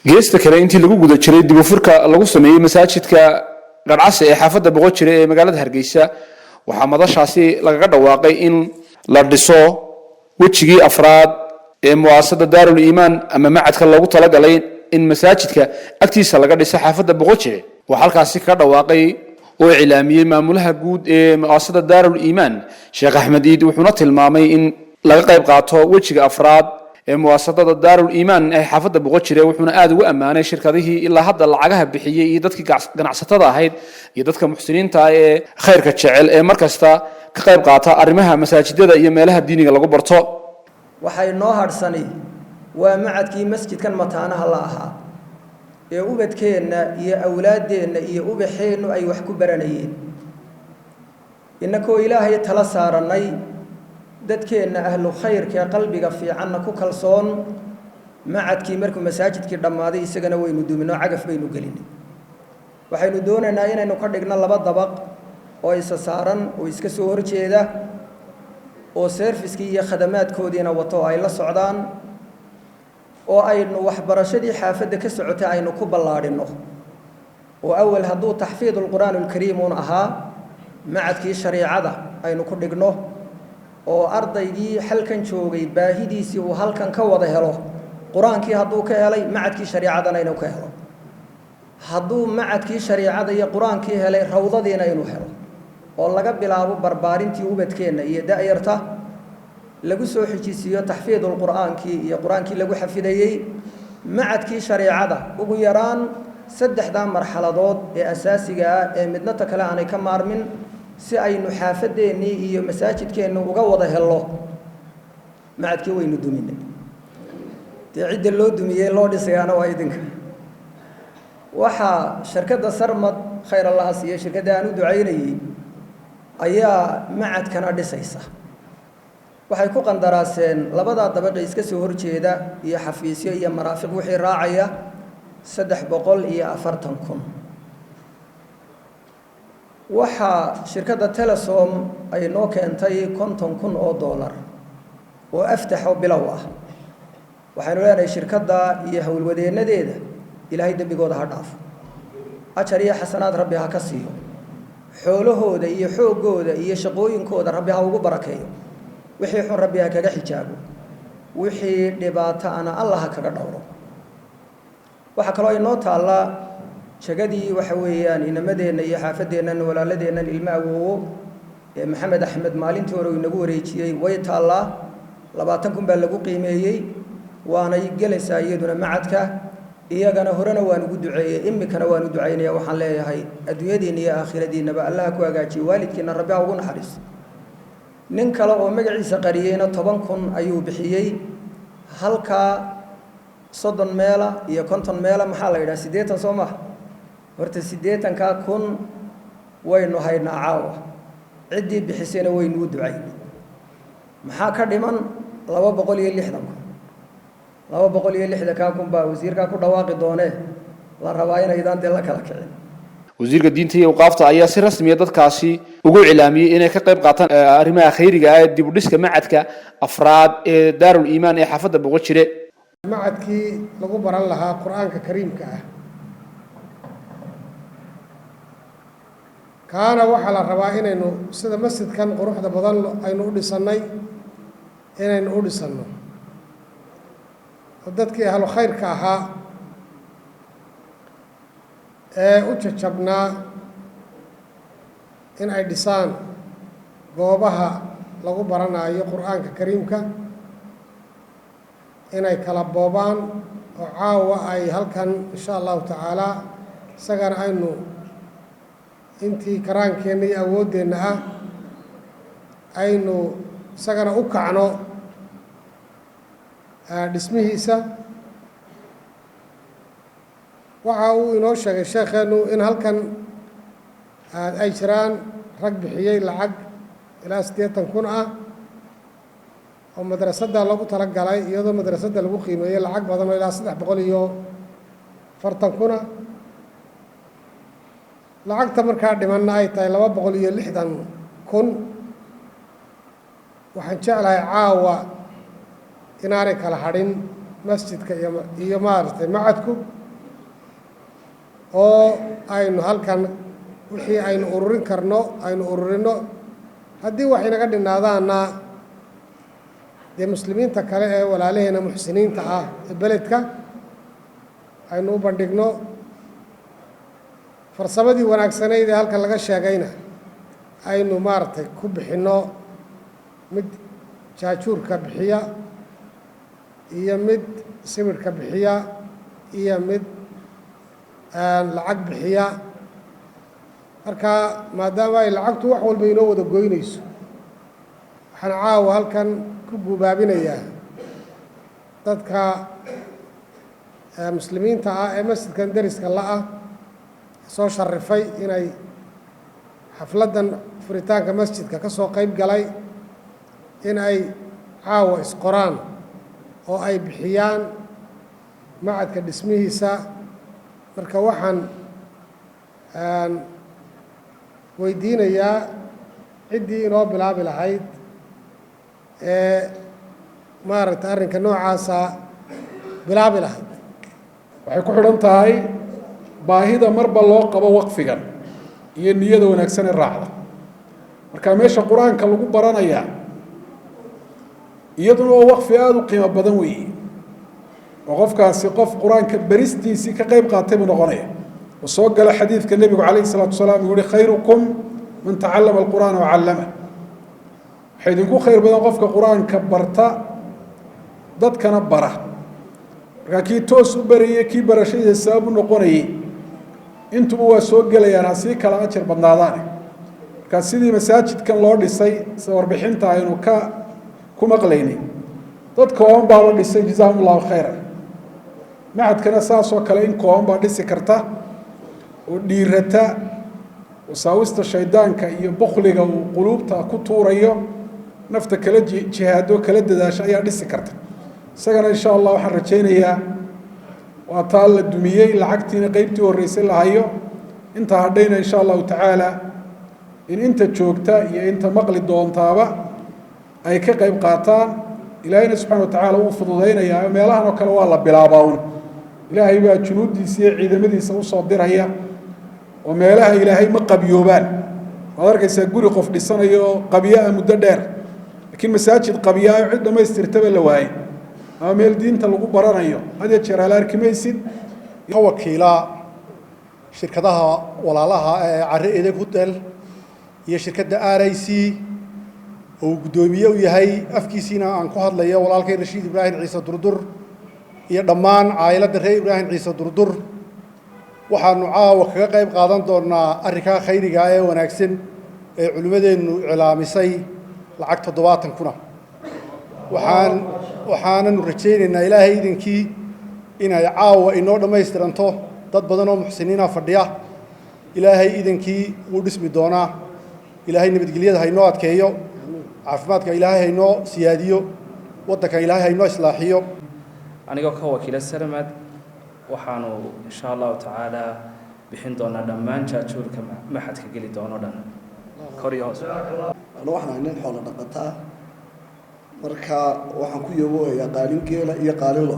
geesta kale intii lagu guda jiray dib u furka lagu sameeyay masaajidka Qarcase ee xaafadda Boqojire ee magaalada Hargeysa waxaa madashaasi lagaga dhawaaqay in la dhiso wajigii afraad ee muwaasada Daarul Iimaan ama macadka loogu talagalay in masaajidka agtiisa laga dhiso xaafadda Boqojire waxa halkaasi ka dhawaaqay oo cilaamiyay maamulaha guud ee muwaasada Daarul Iimaan Sheekh Axmed Iid wuxuuna tilmaamay in laga qayb qaato wajiga afraad ee muwaasada Daarul Iimaan ee xaafadda Boqojire wuxuuna aad ugu amaanay shirkadihii ilaa hadda lacagaha bixiyay iyo dadkii ganacsatada ahayd iyo dadka muxsiniinta ah ee khayrka jecel ee markasta ka qayb qaata arrimaha masaajidada iyo meelaha diiniga lagu barto waxay noo harsanay waa macadkii masjidkan mataanaha la ahaa ee ubadkeena iyo awlaadeena iyo ubaxeenu ay wax ku baranayeen inakoo ilaahay tala saaranay dadkeena ahlu khayrka qalbiga fiicanna ku kalsoon macadkii markuu masaajidkii dhamaaday isagana waynu duminoo cagaf baynu gelinay waxaynu doonaynaa inaynu ka dhigno laba dabaq oo isa saaran oo iska soo horjeeda oo servicekii iyo khadamaadkoodiina wato ay la socdaan oo aynu waxbarashadii xaafadda ka socotay aynu ku ballaadhino oo awal hadduu taxfiidul qur'aanul kariim uun ahaa macadkii shariicada aynu ku dhigno oo ardaygii halkan joogay baahidiisii uu halkan ka wada helo quraankii hadduu ka helay macadkii shariicadana inuu ka helo hadduu macadkii shariicada iyo quraankii helay rawdadiina inuu helo oo laga bilaabo barbaarintii ubadkeena iyo daayarta lagu soo xijisiyo taxfiidul quraankii iyo quraankii lagu xafidayay macadkii shariicada ugu yaraan saddexda marxaladood ee asaasiga ah ee midna ta kale aanay ka maarmin si aynu xaafadeennii iyo masaajidkeennu uga wada helo macadkii waynu duminay dee cidda loo dumiyey loo dhisayaana waa idinka waxaa shirkadda sarmad khayr allaha siiye shirkadda aan u ducaynayey ayaa macadkana dhisaysa waxay ku qandaraaseen labadaa dabaqi iska soo horjeeda iyo xafiisyo iyo maraafiq wixii raacaya 340,000 waxaa shirkadda Telesom ay noo keentay $50,000 oo aftaxo bilow ah waxaanu leenahay shirkadda iyo hawlwadeenadeeda ilaahay dambigooda ha dhaafo ajar iyo xasanaad rabbi ha ka siiyo xoolahooda iyo xoogooda iyo shaqooyinkooda rabbi ha ugu barakeeyo wixii xun rabbi ha kaga xijaabo wixii dhibaato ana Allah kaga dhowro waxa kale oo inoo taala shagadii waxa weeyaan inamadeenna iyo xaafadeena walaaladeenna ilma awoowo ee Maxamed Axmed maalintii hore inagu wareejiyay way taala 20,000 baa lagu qiimeeyay waana gelaysaa iyaduna macadka iyagana horena waan ugu duceeyay imikana waan u duceynayaa waxaan leeyahay adduunyadiina iyo aakhiradiinaba Allah ku hagaajiyo waalidkiina rabbi ha ugu naxariiso nin kale oo magaciisa qariyayna 10,000 ayuu bixiyay halka 30 meela iyo 50 meela maxaa la yiraahdaa 80 Soomaa horta 80,000 waynu haynaa caawa cidii bixisayna waynu u ducaynay maxaa ka dhiman 260,000 baa wasiirka ku dhawaaqi doonee la rabaa in aydan la kala kicin wasiirka diinta iyo waqaafta ayaa si rasmi ah dadkaasi ugu cilaamiyay inay ka qayb qaataan arrimaha khayriga ah dib u dhiska macadka afraad ee Daarul Iimaan ee xaafadda Boqojire macadkii lagu baran lahaa quraanka kariimka ah kaana waxa la rabaa inaynu sida masjidkan quruxda badan aynu u dhisanay inaynu u dhisano dadkii ahlu khayrka ahaa ee u jajabnaa in ay dhisaan goobaha lagu baranayo quraanka kariimka inay kala boobaan oo caawa ay halkan insha Allah taala sagana aynu intii karaankeena iyo awoodeena ah aynu sagana u kacno dhismihiisa waxa uu inoo sheegay sheekheenu in halkan ay jiraan rag bixiyay lacag ilaa 80,000 ah oo madrasada lagu tala galay iyadoo madrasada lagu qiimeeyay lacag badan oo ilaa 340,000 lacagta markaa dhimanna ay tahay 260,000 waxaan jeclahay caawa inaanay kala hadhin masjidka iyo maaragtay macadku oo aynu halkan wixii aynu ururin karno aynu ururino haddii wax inaga dhinaadaana dee muslimiinta kale ee walaalaheena muxsiniinta ah ee beledka aynu u bandhigno farsamadii wanaagsanayd ee halkan laga sheegayna aynu maaragtay ku bixinno mid jaajuurka bixiya iyo mid sawirka bixiya iyo mid lacag bixiya marka maadaama ay lacagtu wax walba inoo wada goynayso waxaan caawa halkan ku guubaabinayaa dadka muslimiinta ah ee masjidkan deriska la-ah soo sharifay inay xafladdan furitaanka masjidka ka soo qayb galay in ay caawa isqoraan oo ay bixiyaan macadka dhismihiisa marka waxaan weydiinayaa ciddii inoo bilaabi lahayd ee maaragtay arrinka noocaasa bilaabi lahayd waxay ku xidhan tahay baahida marba loo qabo waqfigan iyo niyada wanaagsan ee raacda marka meesha qur-aanka lagu baranayaa iyaduna oo waqfi aada u qiimo badan weeye oo qofkaasi qof qur-aanka beristiisii ka qayb qaatay buu noqonaya oo soo gala xadiidka nebigu calayhi salaatu wasalaam uu yihi khayrukum man tacallama alqur'aana wacallama waxaa idinku khayr badan qofka qur-aanka barta dadkana bara markaa kii toos u barayey kii barashadiisa sabab u noqonayey intuba waa soo gelayaan ha sii kala ajar badnaadaane markaa sidii masaajidkan loo dhisay sida warbixinta aynu ku maqlaynay dad kooban baa la dhisay jazaahum allahu khayran macadkana saasoo kale in kooban baa dhisi karta oo dhiirata wasaawista shaydaanka iyo bukhliga uu quluubta ku tuurayo nafta kala jihaado kala dadaasho ayaa dhisi karta isagana insha allah waxaan rajaynayaa waa taa la dumiyey lacagtiina qeybtii horreysay la hayo inta hadhayna insha allahu tacaala in inta joogta iyo inta maqli doontaaba ay ka qayb qaataan ilaahayna subxana wa tacaala wuu fududaynayaa meelahan oo kale waa la bilaabaa un ilaahay baa junuuddiisa iyo ciidamadiisa usoo diraya oo meelaha ilaahay ma qabyoobaan waad arkaysaa guri qof dhisanayo oo qabyaa muddo dheer laakiin masaajid qabyaayo cid dhammaystirtaba la waayey ama meel diinta lagu baranayo had iyo jeer hala arki maysid ka wakiila shirkadaha walaalaha ee Carre Eedeg Hotel iyo shirkadda RIC oo gudoomiye u yahay afkiisina aan ku hadlayo walaalkay Rashiid Ibraahim Ciise Durdur iyo dhammaan caailadda reer Ibraahim Ciise Durdur waxaanu caawa kaga qayb qaadan doonaa arrinka khayriga ee wanaagsan ee culimadeenu cilaamisay lacag 70 kuna waxaananu rajaynaynaa ilaahay idinkii inay caawa inoo dhammaystiranto dad badan oo muxsiniina fadhiya ilaahay idinkii wuu dhismi doonaa ilaahay nabadgelyada ha inoo adkeeyo caafimaadka ilaahay ha inoo siyaadiyo waddanka ilaahay ha inoo islaaxiyo anigoo ka wakiila Sarmad waxaanu insha Allah taala bixin doonaa dhammaan jaajuurka maxadka geli doono dhan koriyo hoos waxaan nin xoolo dhaqataa marka waxaan ku yoobo qaalin geela iyo qaalin lo